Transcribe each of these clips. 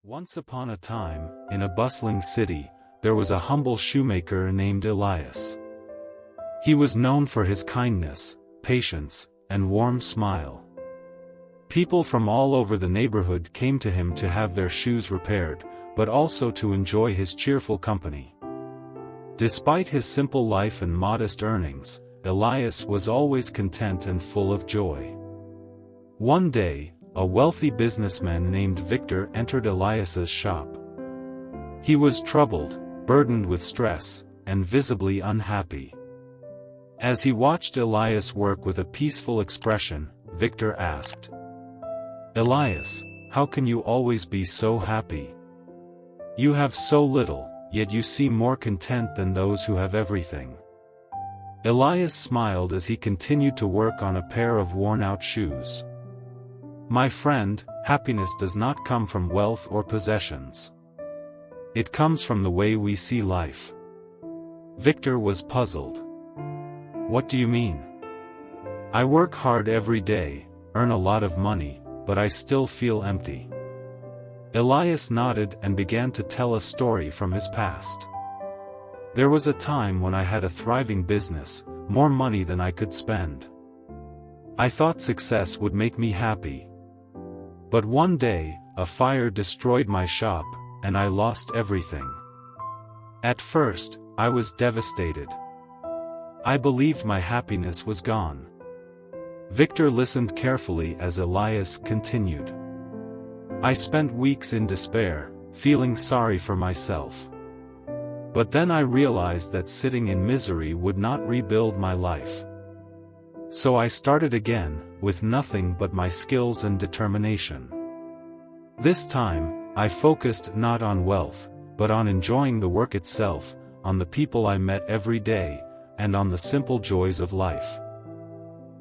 Once upon a time, in a bustling city, there was a humble shoemaker named Elias. He was known for his kindness, patience, and warm smile. People from all over the neighborhood came to him to have their shoes repaired, but also to enjoy his cheerful company. Despite his simple life and modest earnings, Elias was always content and full of joy. One day, a wealthy businessman named Victor entered Elias's shop. He was troubled, burdened with stress, and visibly unhappy. As he watched Elias work with a peaceful expression, Victor asked, "Elias, how can you always be so happy? You have so little, yet you seem more content than those who have everything." Elias smiled as he continued to work on a pair of worn-out shoes. "My friend, happiness does not come from wealth or possessions. It comes from the way we see life." Victor was puzzled. "What do you mean? I work hard every day, earn a lot of money, but I still feel empty." Elias nodded and began to tell a story from his past. "There was a time when I had a thriving business, more money than I could spend. I thought success would make me happy. But one day, a fire destroyed my shop, and I lost everything. At first, I was devastated. I believed my happiness was gone." Victor listened carefully as Elias continued. "I spent weeks in despair, feeling sorry for myself. But then I realized that sitting in misery would not rebuild my life. So I started again, with nothing but my skills and determination. This time, I focused not on wealth, but on enjoying the work itself, on the people I met every day, and on the simple joys of life."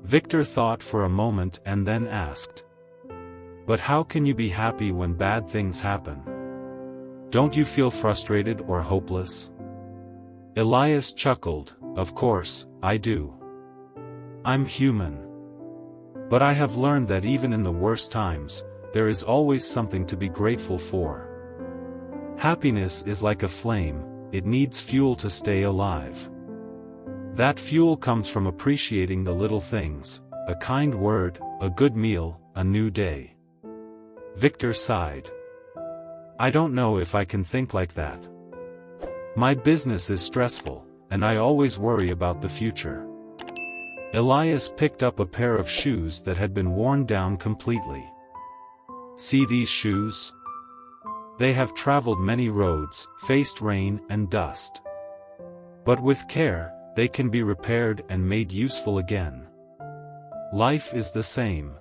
Victor thought for a moment and then asked, "But how can you be happy when bad things happen? Don't you feel frustrated or hopeless?" Elias chuckled, "Of course, I do. I'm human. But I have learned that even in the worst times, there is always something to be grateful for. Happiness is like a flame, it needs fuel to stay alive. That fuel comes from appreciating the little things, a kind word, a good meal, a new day." Victor sighed. "I don't know if I can think like that. My business is stressful, and I always worry about the future." Elias picked up a pair of shoes that had been worn down completely. "See these shoes? They have traveled many roads, faced rain and dust. But with care, they can be repaired and made useful again. Life is the same.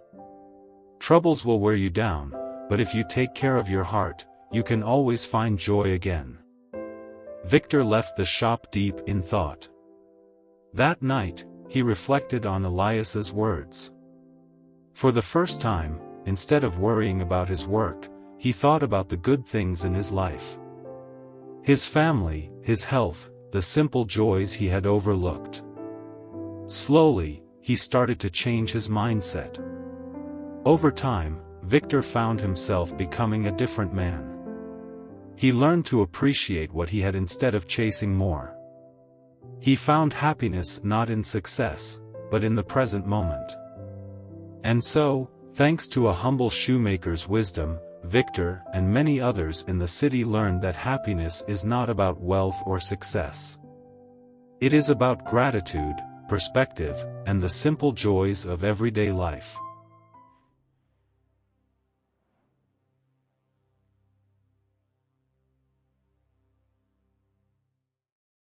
Troubles will wear you down, but if you take care of your heart, you can always find joy again." Victor left the shop deep in thought. That night, he reflected on Elias's words. For the first time, instead of worrying about his work, he thought about the good things in his life. His family, his health, the simple joys he had overlooked. Slowly, he started to change his mindset. Over time, Victor found himself becoming a different man. He learned to appreciate what he had instead of chasing more. He found happiness not in success, but in the present moment. And so, thanks to a humble shoemaker's wisdom, Victor and many others in the city learned that happiness is not about wealth or success. It is about gratitude, perspective, and the simple joys of everyday life.